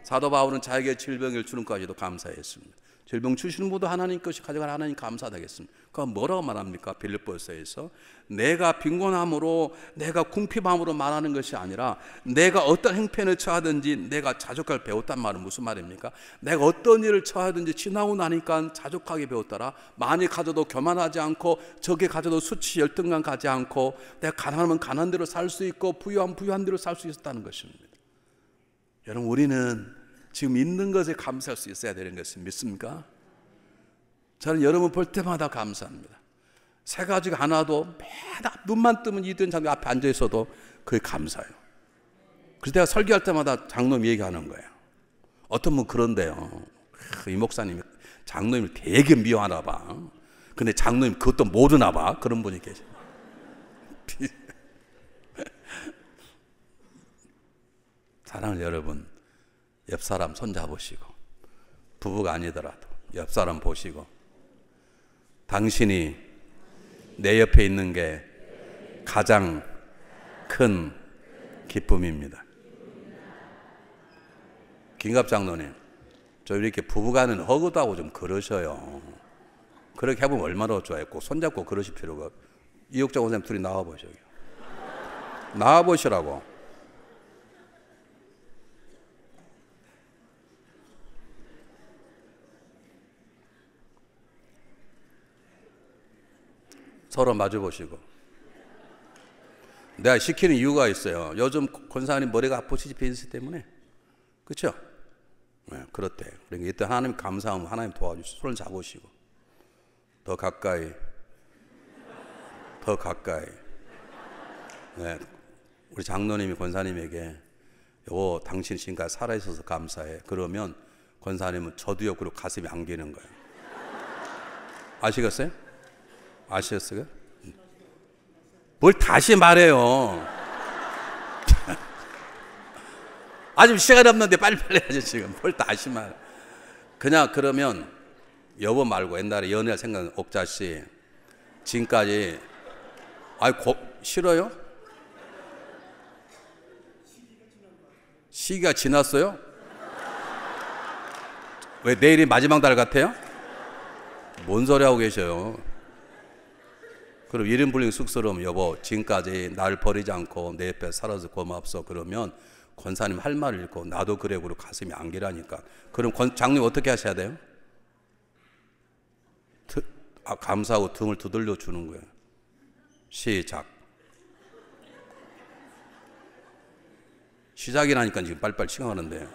사도 바울은 자에게 질병을 주는 것까지도 감사했습니다. 질병 주시는 분도 하나님 것이 가져간 하나님 감사하겠습니다. 그럼 뭐라고 말합니까? 빌립보서에서 내가 빈곤함으로 내가 궁핍함으로 말하는 것이 아니라 내가 어떤 행편을 처하든지 내가 자족할 배웠단 말은 무슨 말입니까? 내가 어떤 일을 처하든지 지나고 나니까 자족하게 배웠더라. 많이 가져도 교만하지 않고 적게 가져도 수치 열등감 가지 않고 내가 가난하면 가난한 대로 살 수 있고 부유하면 부유한 대로 살 수 있었다는 것입니다. 여러분 우리는 지금 있는 것에 감사할 수 있어야 되는 것을 믿습니까? 저는 여러분 볼 때마다 감사합니다. 새 가지가 하나도 매달 눈만 뜨면 이든 장로 앞에 앉아 있어도 그게 감사해요. 그래서 내가 설교할 때마다 장로님 얘기하는 거예요. 어떤 분 그런데요. 이 목사님이 장로님을 되게 미워하나 봐. 근데 장로님 그것도 모르나 봐. 그런 분이 계셔요. 사랑하는 여러분, 옆 사람 손잡으시고 부부가 아니더라도 옆 사람 보시고 당신이 내 옆에 있는 게 가장 큰 기쁨입니다. 김갑 장로님, 저 이렇게 부부간은 허그도 하고 좀 그러셔요. 그렇게 해보면 얼마나 좋아요. 꼭 손잡고 그러실 필요가. 이옥장 원사님 둘이 나와보셔요. 나와보시라고. 서로 마주보시고. 내가 시키는 이유가 있어요. 요즘 권사님 머리가 아프시지 빈스 때문에. 그렇죠? 네, 그렇대. 그러니까 이때 하나님 감사하면 하나님 도와주시고 손을 잡으시고 더 가까이 더 가까이. 네, 우리 장로님이 권사님에게 요 당신 지금까지 살아있어서 감사해. 그러면 권사님은 저도 옆으로 가슴이 안기는 거예요. 아시겠어요? 아시겠어요? 뭘 다시 말해요. 아직 시간이 없는데 빨리빨리 해야죠. 지금 뭘 다시 말. 그냥 그러면 여보 말고 옛날에 연애할 생각은 옥자씨 지금까지 싫어요? 시기가 지났어요? 왜 내일이 마지막 달 같아요? 뭔 소리 하고 계셔요? 그럼 이름 불리기 쑥스러우면 여보 지금까지 날 버리지 않고 내 옆에 살아서 고맙소. 그러면 권사님 할 말을 읽고 나도 그래 그러고 가슴이 안기라니까. 그럼 장로님 어떻게 하셔야 돼요? 감사하고 등을 두들려 주는 거예요. 시작. 시작이라니까 지금 빨리빨리 시간하는데요.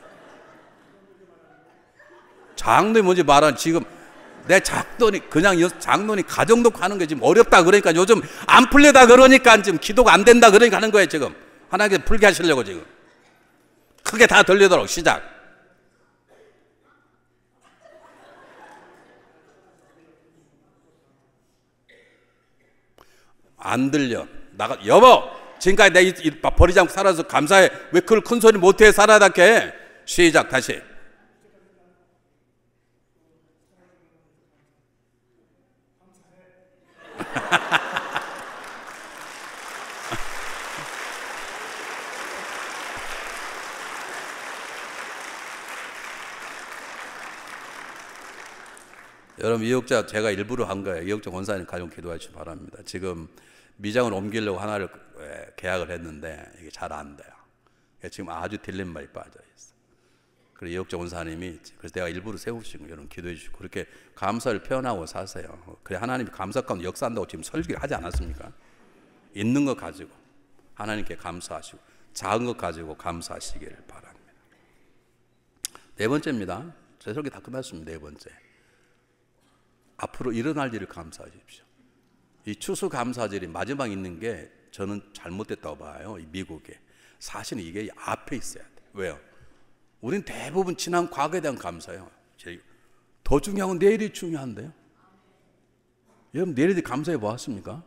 장로님 뭔지 말한 지금 내 장로님 그냥 장로님 가정도 가는 게 지금 어렵다 그러니까 요즘 안 풀리다 그러니까 지금 기도가 안 된다 그러니까 하는 거예요. 지금 하나님께서 풀게 하시려고 지금 크게 다 들리도록 시작. 안 들려. 나가 여보, 지금까지 내 버리지 않고 살아서 감사해. 왜 그걸 큰 소리 못해 살아답게 해? 시작 다시. 여러분, 이역자 제가 일부러 한 거예요. 이역자 권사님 가정 기도하시기 바랍니다. 지금 미장을 옮기려고 하나를 계약을 했는데 이게 잘 안 돼요. 지금 아주 딜레마에 빠져 있어. 그래서 이역자 권사님이, 그래서 내가 일부러 세우신 거예요. 여러분 기도해 주시고 그렇게 감사를 표현하고 사세요. 그래 하나님이 감사 가운데 역사한다고 지금 설교를 하지 않았습니까? 있는 것 가지고 하나님께 감사하시고 작은 것 가지고 감사하시기를 바랍니다. 네 번째입니다. 제 설교 다 끝났습니다. 네 번째. 앞으로 일어날 일을 감사하십시오. 이 추수감사절이 마지막 있는 게 저는 잘못됐다고 봐요. 이 미국에. 사실은 이게 앞에 있어야 돼요. 왜요? 우린 대부분 지난 과거에 대한 감사예요. 더 중요한 건 내일이 중요한데요. 여러분 내일에 감사해 보았습니까?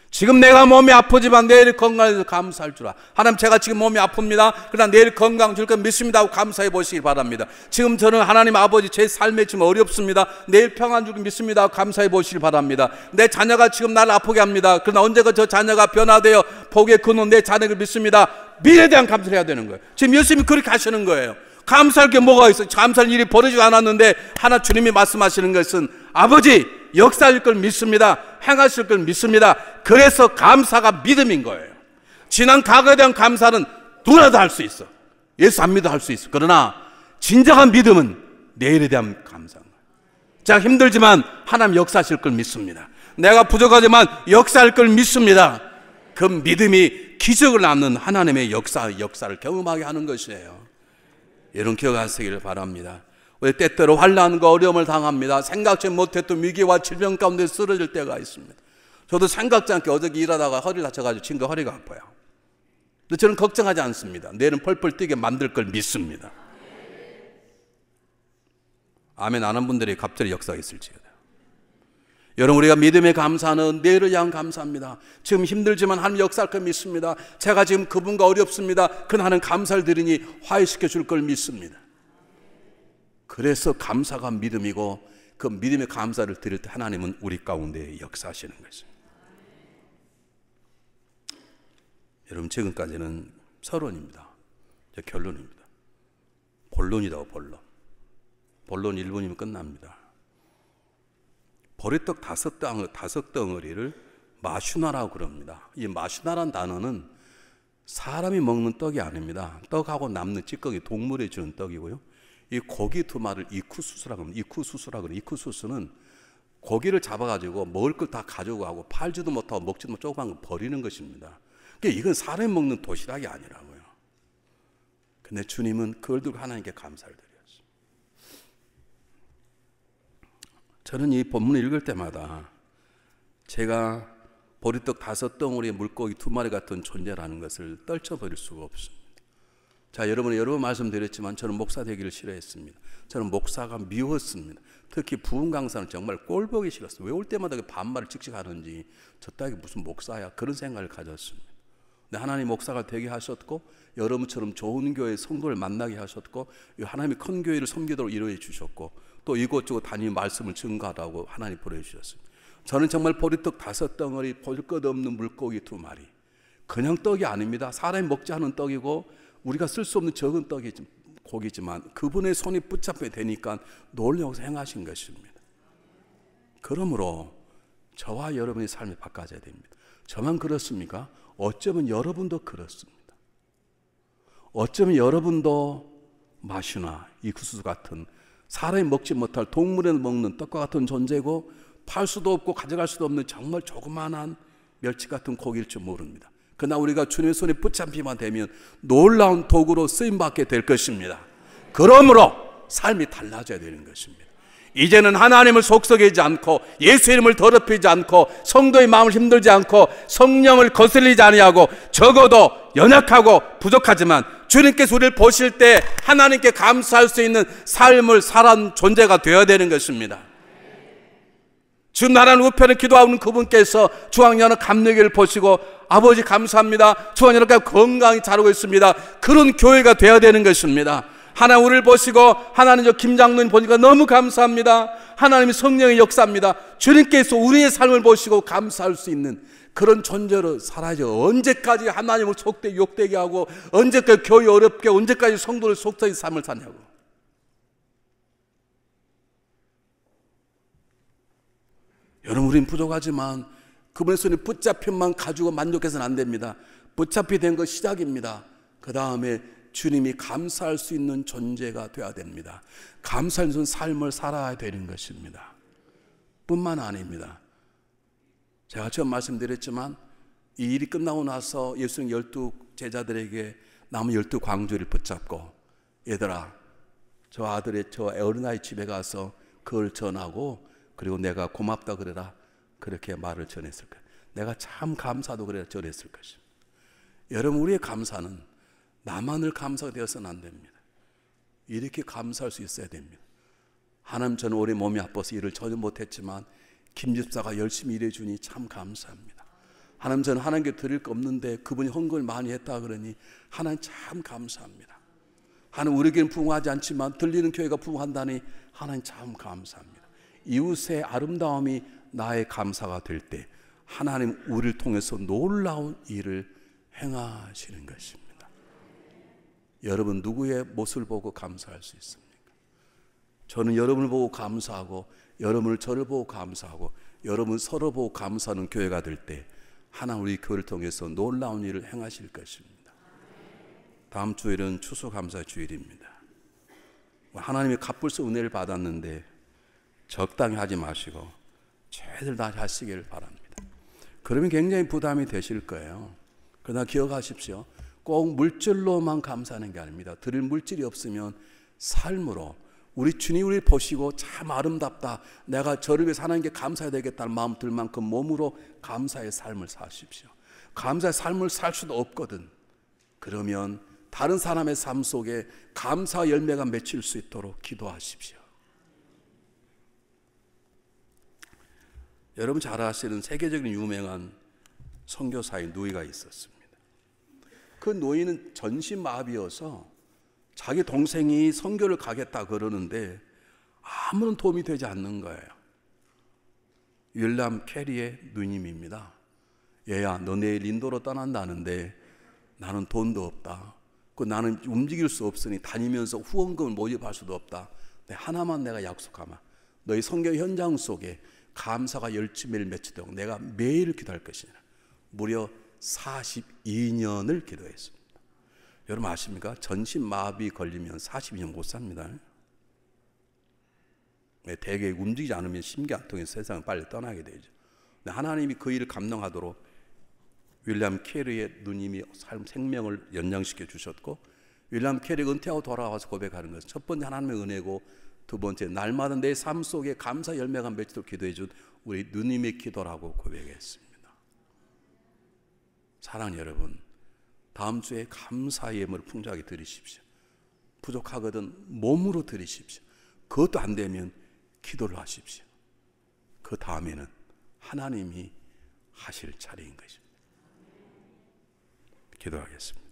지금 내가 몸이 아프지만 내일 건강해서 감사할 줄 알아. 하나님 제가 지금 몸이 아픕니다. 그러나 내일 건강 줄 거 믿습니다 하고 감사해 보시기 바랍니다. 지금 저는 하나님 아버지 제 삶에 지금 어렵습니다. 내일 평안 줄 거 믿습니다 하고 감사해 보시기 바랍니다. 내 자녀가 지금 나를 아프게 합니다. 그러나 언제가 저 자녀가 변화되어 복의 근원 내 자녀를 믿습니다. 미래에 대한 감사를 해야 되는 거예요. 지금 예수님이 그렇게 하시는 거예요. 감사할 게 뭐가 있어요? 감사할 일이 벌어지지 않았는데 하나 주님이 말씀하시는 것은 아버지 역사할 걸 믿습니다. 행하실 걸 믿습니다. 그래서 감사가 믿음인 거예요. 지난 과거에 대한 감사는 누구라도 할 수 있어. 예수 안 믿어 할 수 있어. 그러나 진정한 믿음은 내일에 대한 감사인 거예요. 제가 힘들지만 하나님 역사하실 걸 믿습니다. 내가 부족하지만 역사할 걸 믿습니다. 그 믿음이 기적을 낳는 하나님의 역사를 경험하게 하는 것이에요. 여러분 기억하시기를 바랍니다. 왜 때때로 환난과 어려움을 당합니다. 생각지 못했던 위기와 질병 가운데 쓰러질 때가 있습니다. 저도 생각지 않게 어저께 일하다가 허리를 다쳐가지고 친구 허리가 아파요. 근데 저는 걱정하지 않습니다. 내일은 펄펄 뛰게 만들 걸 믿습니다. 아멘 안 한 분들이 갑자기 역사가 있을지어다. 여러분 우리가 믿음의 감사는 내일을 향한 감사합니다. 지금 힘들지만 하나님 역사할 걸 믿습니다. 제가 지금 그분과 어렵습니다. 그러나 하나님 감사를 드리니 화해시켜 줄 걸 믿습니다. 그래서 감사가 믿음이고 그 믿음의 감사를 드릴 때 하나님은 우리 가운데 역사하시는 것입니다. 여러분 지금까지는 서론입니다. 결론입니다. 본론이다. 본론 1분이면 끝납니다. 보리떡 5덩어리를 마슈나라고 그럽니다. 이 마슈나라는 단어는 사람이 먹는 떡이 아닙니다. 떡하고 남는 찌꺼기 동물이 주는 떡이고요. 이 고기 2마리를 이쿠수수라고 합니다. 이쿠수수는 고기를 잡아가지고 먹을 걸 다 가지고 가고 팔지도 못하고 먹지도 못하고 조그만 거 버리는 것입니다. 그러니까 이건 사람이 먹는 도시락이 아니라고요. 근데 주님은 그걸 들고 하나님께 감사를 드렸어요. 저는 이 본문을 읽을 때마다 제가 보리떡 5덩어리의 물고기 2마리 같은 존재라는 것을 떨쳐버릴 수가 없습니다. 자, 여러분이 여러 번 말씀드렸지만 저는 목사 되기를 싫어했습니다. 저는 목사가 미웠습니다. 특히 부흥 강사는 정말 꼴보기 싫었어요. 왜 올 때마다 반말을 찍찍 하는지 저 따위 무슨 목사야 그런 생각을 가졌습니다. 근데 하나님 목사가 되게 하셨고 여러분처럼 좋은 교회 성도를 만나게 하셨고 하나님이 큰 교회를 섬기도록 이루어 주셨고 또 이곳저곳 다니며 말씀을 증거하라고 하나님 보내주셨습니다. 저는 정말 보리떡 5덩어리 볼 것 없는 물고기 2마리 그냥 떡이 아닙니다. 사람이 먹지 않은 떡이고 우리가 쓸 수 없는 적은 고기지만 그분의 손이 붙잡게 되니까 놀라워서 행하신 것입니다. 그러므로 저와 여러분의 삶이 바꿔져야 됩니다. 저만 그렇습니까? 어쩌면 여러분도 그렇습니다. 어쩌면 여러분도 마슈나 이쿠수수 같은 사람이 먹지 못할 동물에 먹는 떡과 같은 존재고 팔 수도 없고 가져갈 수도 없는 정말 조그만한 멸치 같은 고기일 줄 모릅니다. 그러나 우리가 주님의 손에 붙잡히만 되면 놀라운 도구로 쓰임받게 될 것입니다. 그러므로 삶이 달라져야 되는 것입니다. 이제는 하나님을 속썩이지 않고 예수 이름을 더럽히지 않고 성도의 마음을 힘들지 않고 성령을 거슬리지 아니하고 적어도 연약하고 부족하지만 주님께서 우리를 보실 때 하나님께 감사할 수 있는 삶을 살아온 존재가 되어야 되는 것입니다. 지금 나라는 우편에 기도하는 그분께서 중앙연합 감리교회를 보시고 아버지 감사합니다. 중앙연합 건강히 자라고 있습니다. 그런 교회가 되어야 되는 것입니다. 하나님 우리를 보시고 하나님 저 김장로님 보니까 너무 감사합니다. 하나님이 성령의 역사입니다. 주님께서 우리의 삶을 보시고 감사할 수 있는 그런 존재로 살아야죠. 언제까지 하나님을 욕되게 하고 언제까지 교회 어렵게 언제까지 성도를 속삭이는 삶을 사냐고. 여러분 우리는 부족하지만 그분의 손에 붙잡힌만 가지고 만족해서는 안 됩니다. 붙잡히 된 것 시작입니다. 그 다음에 주님이 감사할 수 있는 존재가 되어야 됩니다. 감사할 수 있는 삶을 살아야 되는 것입니다. 뿐만 아닙니다. 제가 처음 말씀드렸지만 이 일이 끝나고 나서 예수님 12 제자들에게 남은 12 광주를 붙잡고 얘들아 저 아들의 저 어린아이 집에 가서 그걸 전하고 그리고 내가 고맙다 그래라 그렇게 말을 전했을 거예요. 내가 참 감사도 그래라 전했을 것입니다. 여러분 우리의 감사는 나만을 감사가 되어서는 안 됩니다. 이렇게 감사할 수 있어야 됩니다. 하나님 저는 올해 몸이 아파서 일을 전혀 못했지만 김 집사가 열심히 일해주니 참 감사합니다. 하나님 저는 하나님께 드릴 거 없는데 그분이 헌금을 많이 했다 그러니 하나님 참 감사합니다. 하나님 우리에게는 부흥하지 않지만 들리는 교회가 부흥한다니 하나님 참 감사합니다. 이웃의 아름다움이 나의 감사가 될 때 하나님 우리를 통해서 놀라운 일을 행하시는 것입니다. 여러분 누구의 모습을 보고 감사할 수 있습니까? 저는 여러분을 보고 감사하고 여러분을 저를 보고 감사하고 여러분 서로 보고 감사하는 교회가 될 때 하나님 우리 교회를 통해서 놀라운 일을 행하실 것입니다. 다음 주일은 추수감사 주일입니다. 하나님이 값불수 은혜를 받았는데 적당히 하지 마시고 최대로 다 하시기를 바랍니다. 그러면 굉장히 부담이 되실 거예요. 그러나 기억하십시오. 꼭 물질로만 감사하는 게 아닙니다. 드릴 물질이 없으면 삶으로 우리 주님 우리를 보시고 참 아름답다. 내가 저를 위해서 하나님께 감사해야 되겠다는 마음 들 만큼 몸으로 감사의 삶을 사십시오. 감사의 삶을 살 수도 없거든. 그러면 다른 사람의 삶 속에 감사 열매가 맺힐 수 있도록 기도하십시오. 여러분 잘 아시는 세계적인 유명한 선교사의 노이가 있었습니다. 그 노이는 전신마비여서 자기 동생이 선교를 가겠다 그러는데 아무런 도움이 되지 않는 거예요. 윌리엄 캐리의 누님입니다. 얘야 너 내일 인도로 떠난다는데 나는 돈도 없다. 나는 움직일 수 없으니 다니면서 후원금을 모집할 수도 없다. 하나만 내가 약속하마. 너희 선교 현장 속에 감사가 열심히 맺히도록 내가 매일 기도할 것이냐. 무려 42년을 기도했습니다. 여러분 아십니까? 전신마비 걸리면 42년 못 삽니다. 대개 움직이지 않으면 심기 안 통해서 세상을 빨리 떠나게 되죠. 하나님이 그 일을 감당하도록 윌리엄 캐리의 누님이 생명을 연장시켜 주셨고 윌리엄 캐리가 은퇴하고 돌아와서 고백하는 것은 첫 번째 하나님의 은혜고 두 번째 날마다 내 삶 속에 감사 열매가 맺도록 기도해 준 우리 누님의 기도라고 고백했습니다. 사랑하는 여러분, 다음 주에 감사의 예물을 풍성하게 드리십시오. 부족하거든 몸으로 드리십시오. 그것도 안 되면 기도를 하십시오. 그 다음에는 하나님이 하실 차례인 것입니다. 기도하겠습니다.